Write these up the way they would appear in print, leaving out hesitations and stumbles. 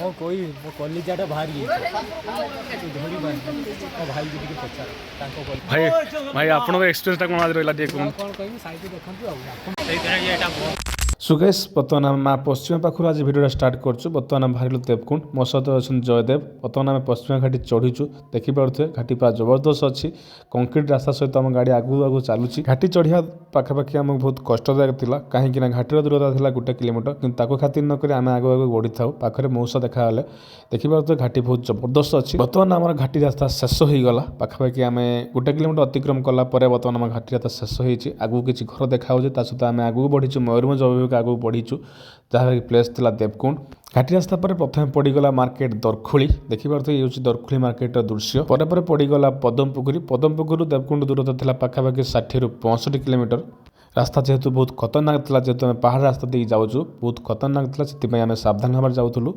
मो कोई मो कलिजाटा बाहरी धरी मो भाई जी टिके पचार भाई भाई आपन एक्सपीरियंस कोन आज रहला टिके कोन कहबी साइड देखंतु सो गाइस बर्तमान आम पश्चिम पाखर आज भिडियो स्टार्ट करछु। बर्तमान आम बाहर देवकुंड मो सहित अच्छा जयदेव। बर्तमान आम पश्चिम घाटी चढ़ीचु देखिपे घाटी पूरा जबरदस्त अच्छी कंक्रीट रास्ता सहित आम गाड़ी आगू आगू चलुची। घाटी चढ़िया पाखापाखि आमको बहुत कष्टदायक था कहीं घाटीर दूरता था 1 किलोमीटर कि खातिर नक आम आगू आगू बढ़ी था पाखे मौसा देखागले देखिपे घाटी बहुत जबरदस्त अच्छी। बर्तमान आम घाटी रास्ता शेष हो गला पाखापाखि आम 1 किलोमीटर अतिक्रम कलापर बर्तमान आम घाटी रास्ता शेष होती आगू किसी घर देखा सहित आम आगू बढ़ीचु मयूरभंज आगू बढ़ीचु जहाँ प्लेस था देवकुंड। घाटी रास्ता पर प्रथम पड़गला मार्केट दरखोली देखिपे ये दरखोली मार्केट दृश्य पर पड़गला पदमपुकुरी देवकुंड दूरता था पाखापाखि 60 ରୁ 65 किलोमीटर। रास्ता जेहेतु बहुत खतरनाक था जेहेतु आम पहाड़ रास्ता देके जाऊँ बहुत खतरनाक था से आम सावधान भाव जाऊँ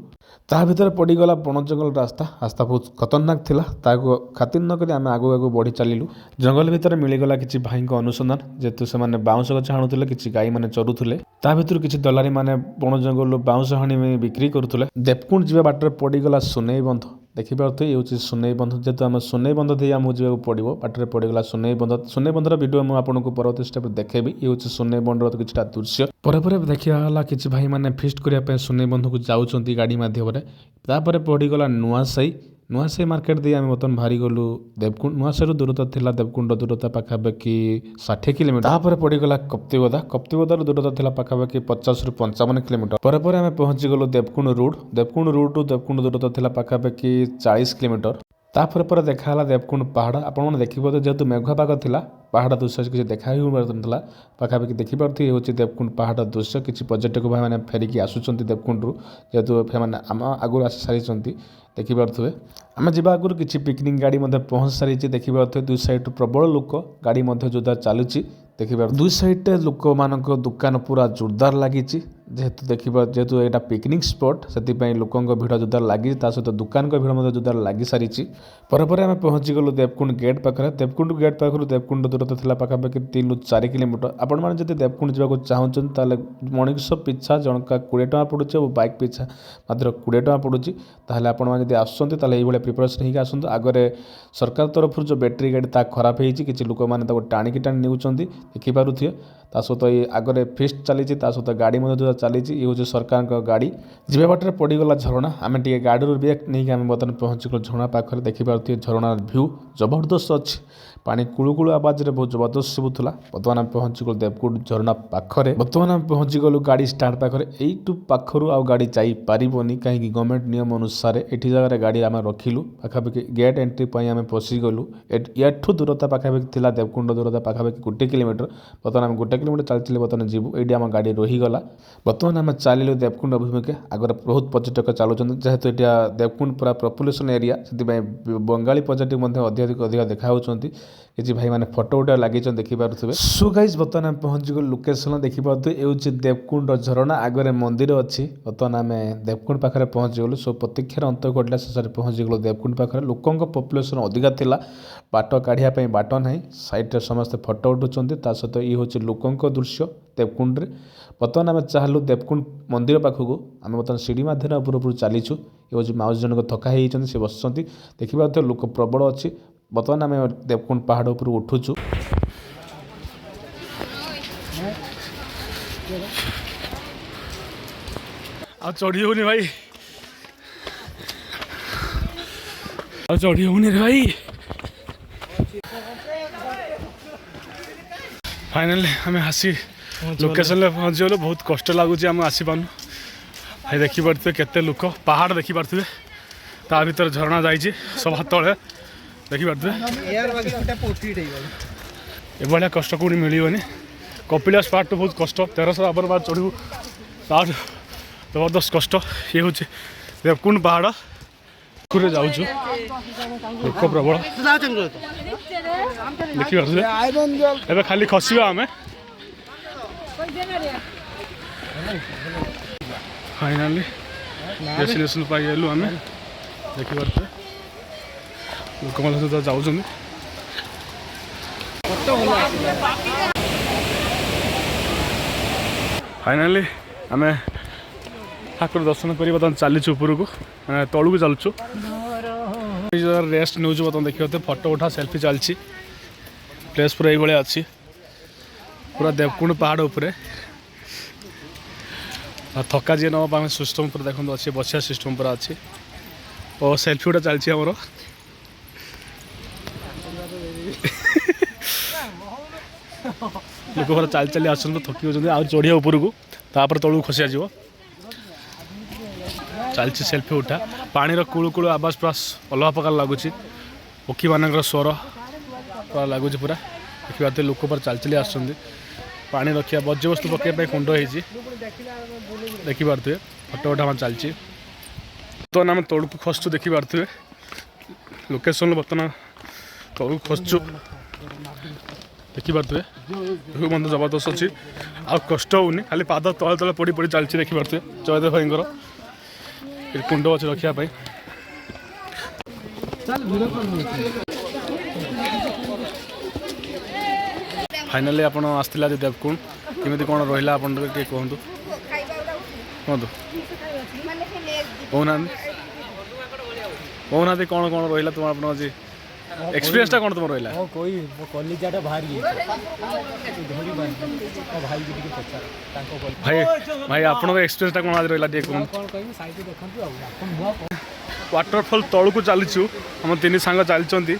ता भर पड़गला बण जंगल रास्ता रास्ता बहुत खतरनाक था खातिर नक आम आगू आगू बढ़ी चलू जंगल भितर मिलगला किसी भाई अनुसंधान जेहेतु से बाउंश गछ हाणुले कि गाई मैंने चरुले ता भर किसी दलारी मैंने बण जंगल बाउंश हाणी बिक्री करुले। देवकुंड जी बाटर पड़गला सुनई बंध देखिपे ये हूँ सुनई बंध जेहतु आम सुनई बंध दे आमको जावाक पड़ो बाटर पड़गला सुनई बंधर वीडियो मुझे आपको परवर्ती स्टेप देखेबी। ये हूँ सुनई बंधर किसी दृश्य पर देखा किसी भाई मैंने फिस्ट करने सुनई बंध को जाऊँच गाड़ी मध्यम पड़गला नुआसाई मार्केट दे आम बर्तमान बाहरी गलु देवकुंड नुआसाई दूरता था देवकुंड दूरता पाखापाखि 60 किलोमीटर पड़गला कप्तिबदा दूरता था पाखापाखि 50 ରୁ 55 किलोमीटर पर आम पहुँची गलु देवकुंड रूट टू देवकुंड दूरता था पाखापाखि 40 किलोमीटर। तापर पर देखा देवकुंड पहाड़ आपने देखिए जेहेतु मेघुआ पाग था पहाड़ दृश्य किसी देखा ही पारा पाखापाखि देखिपे ये हूँ देवकुंड पहाड़ दृश्य किसी पर्यटक भाई मैंने फेरिकी आसुँच देवकुंड जेहेतु से आम आगुरी आसी सारी देखिपे आम जा आगुरी किसी पिकनिक गाड़ी पहुँच सारी देखिपे 2 साइड प्रबल लोक गाड़ी जोरदार चलुची देखिए 2 साइड लोक मान दुकान पूरा जोरदार लगी जेहेतु देखिए जेहेतु यहाँ पिकनिक स्पॉट से लोक भिड़ जोरदार लगी सहित दुकान भिड़ जोरदार लगी सारी पर आम पहुँची गलु देवकुंड गेट पाखे देवकुंड गेट पाखु देवकुंड दूरता था पाखापाखि 3 ରୁ 4 किलोमीटर। आपण मैंने जब देवकुंड जावाक चाहूँ मनीष पिछा जनका 20 टଙ୍କା पड़ुचे और बाइक पिछा मात्र 20 टଙ୍କା पड़ुची आपण मैंने आसुँच प्रिपरेसन होकर आसतु आगे सरकार तरफ जो बैटेरी गाड़ी ता खराब होती किसी लोक मैंने टाणिकी टाणी नौकरी देखिपे सहित ये आगे फिस्ट चली सहित गाड़ी जो चली ये हूँ सरकार गाड़ी जीवा बाटर पड़गला झरणा आम टे गाड़ी ब्रेक नहीं आम बर्तमान पहुँच गल झरणा पाखे देखिपे झरणार भ्यू जबरदस्त अच्छी पानी कुलुकुलु आवाज रे बहुत जबरदस्त शुभुला। बर्तमान आम पहुँची गलु देवकुंड झरना पाखे बर्तमान आम पहुँची गलु गाड़ी स्टार्ट पाखे यू पाखर आउ गाड़ी जापरनी कहीं गवर्नमेंट नियम अनुसार ये जगह गाड़ी आम रखिलु पाखापाखि गेट एंट्री आम पशिगलु एठू दूरता पाखापाखि था देवकुंड दूरता पाखापाखि 1 किलोमीटर बर्तमान आम 1 किलोमीटर चलते बर्तमान जीवु ये आम गाड़ी रहीगला। बर्तमान आम चलू देवकुंड अभिमुखे आगे बहुत पर्यटक चलुँच जेहेतु यहाँ देवकुंड पूरा पपुलेसन एरिया से बंगाली पर्यटक अधिक देखा किसी भाई मैंने फोटो उठा लगे देखिपे। सो गाइस बर्तमान आम पहुँच गलु लोकेशन देखिपे ये देवकुंड झरणा आगे मंदिर अच्छी बर्तमान आम देवकुंड पाखे पहुँच गलु। सो प्रतीक्षार अंत घटला शेष पहुँच गलु देवकुंड पाखे लोकों पपुलेसन अधिका था बाट काढ़ापी बाट ना साइड समस्ते फोटो उठुंट सहित ये हूँ लोकों दृश्य देवकुंड रे। बर्तमान आम चाहलु देवकुंड मंदिर पाखक आम बर्तमान सीढ़ी मध्यम उपर चलीचु ये हूँ माउसी जनक थका होती सी बस देखिए लोक प्रबल अच्छी। बर्तमान आम देवकुंड पहाड़ उपर उठुचु आ चढ़ी होनी भाई आ चढ़ी होनी रे भाई। फाइनली आम आसी लोकेशन पहुँच गलु बहुत कष्ट लगुच आम आसी पानु भाई देखिपे केते लोक पहाड़ देखिपे ता भर झरणा जाइए सभा तले देखिपे एभलिया कष्ट कौटी मिलनी कपिलास पार्ट तो बहुत कष्ट 1300 आबर बाद चढ़ू तार जबरदस्त कष्ट ये हूँ देवकुंड पहाड़ पूरे जाऊँ लोक प्रबल देखिए खाली खसवा आम फाइनाली डेस्टिनेशन पाइलु आम देखिपे लोक सहित जाऊँ फाइनाली आम ଠାକୁର ଦର୍ଶନ କରି ବର୍ତ୍ତମାନ ଚାଲିଛୁ ଉପରକୁ ତଳକୁ ଚାଲୁଛୁ ରେଷ୍ଟ ନେଉଛୁ ବର୍ତ୍ତମାନ ଦେଖିବା ଫଟୋ ଉଠା ସେଲ୍ଫି ଚାଲିଛି ପ୍ଲେସ୍ ପୁରା ଏଇଭଳିଆ ଅଛି ପୁରା ଦେବକୁଣ୍ଡ ପାହାଡ଼ ଉପରେ ଥକା ଯିଏ ନେବା ପାଇଁ ସିଷ୍ଟମ୍ ପୁରା ଦେଖନ୍ତୁ ଅଛି ବସିବା ସିଷ୍ଟମ୍ ପୁରା ଅଛି ଓ ସେଲ୍ଫି ଗୁଡ଼ା ଚାଲିଛି ଆମର ଲୋକ ପୁରା ଚାଲି ଚାଲି ଆସୁଛନ୍ତି ଥକି ହେଉଛନ୍ତି ଆଉ ଚଢ଼ିବା ଉପରକୁ ତାପରେ ତଳକୁ ଖସିଆ ଯିବ ଚାଲିଛି ସେଲ୍ଫି ଉଠା ପାଣିର କୁଳୁ କୁଳୁ ଆବାଜ ପୁରା ଅଲଗା ପ୍ରକାର ଲାଗୁଛି ପକ୍ଷୀମାନଙ୍କର ସ୍ୱର ପୁରା ଲାଗୁଛି ପୁରା ଦେଖିପାରୁଥିବେ ଲୋକ ପୁରା ଚାଲି ଚାଲି ଆସୁଛନ୍ତି ପାଣି ରଖିବା ବର୍ଜ୍ୟବସ୍ତୁ ପକାଇବା ପାଇଁ କୁଣ୍ଡ ହେଇଛି ଦେଖିପାରୁଥିବେ ଫଟୋ ଉଠା ଆମର ଚାଲିଛି ବର୍ତ୍ତମାନ ଆମେ ତଳକୁ ଖସୁଛୁ ଦେଖିପାରୁଥିବେ ଲୋକେସନ୍ ବର୍ତ୍ତମାନ ତଳକୁ ଖସୁଛୁ ଦେଖିପାରୁଥିବେ ଭିଉ ମଧ୍ୟ ଜବରଦସ୍ତ ଅଛି ଆଉ କଷ୍ଟ ହେଉନି ଖାଲି ପାଦ ତଳେ ତଳେ ପଡ଼ି ପଡ଼ି ଚାଲିଛି ଦେଖିପାରୁଥିବେ ଜୟଦେବ ଭାଇଙ୍କର କୁଣ୍ଡ ଅଛି ରଖିବା ପାଇଁ ଫାଇନାଲି ଆପଣ ଆସିଥିଲେ ଆଜି ଦେବକୁଣ୍ଡ କେମିତି କ'ଣ ରହିଲା ଆପଣ ଟିକେ କୁହନ୍ତୁ କୁହନ୍ତୁ କହୁନାହାନ୍ତି କ'ଣ କ'ଣ ରହିଲା ତୁମ ଆପଣ ଆଜି एक्सपीरियंसटा कौन तुम रहा मो कोई मो कलिजाटा बाहरी धोली भाई जी पचार भाई भाई आपन एक्सपीरियंसटा कौन आज रहा कौन कहबी साइड देखंतु वाटरफॉल तळकु चलीचु हम तीन सांग चलती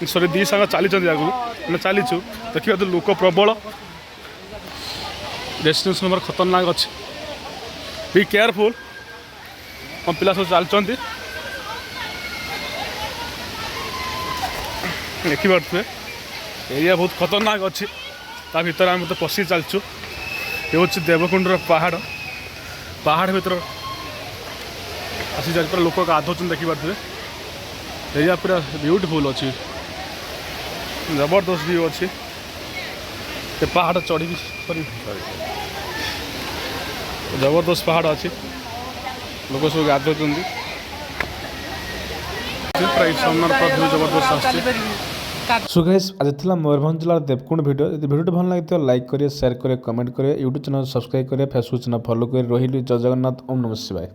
सॉरी दी सांग चली आगु मैंने चलीचु देखिए तो लोक प्रबल डेस्टिनेशन नंबर खतरनाक अच्छे बी केयरफुल हम पिला सब चलती देखिपे एरिया बहुत खतरनाक अच्छी ता भर आम तो पशि चलचु ये हूँ देवकुंडर पहाड़ पहाड़ भर आसी जा पूरा लोक गाधोच देखिपे एरिया पूरा ब्यूटीफुल अच्छी जबरदस्त व्यू अच्छी पहाड़ चढ़ी सॉरी जबरदस्त पहाड़ अच्छी लोक सब गाधोच जबरदस्त सो गाइस आज थिला मयूरभंज जिला देवकुंड वीडियो यदि वीडियो भल लगे तो लाइक करिए शेयर करिए कमेंट करिए यूट्यूब चैनल सब्सक्राइब करिए फेसबुक चैनल फॉलो करिए रही जय जगन्नाथ ओम नमः शिवाय।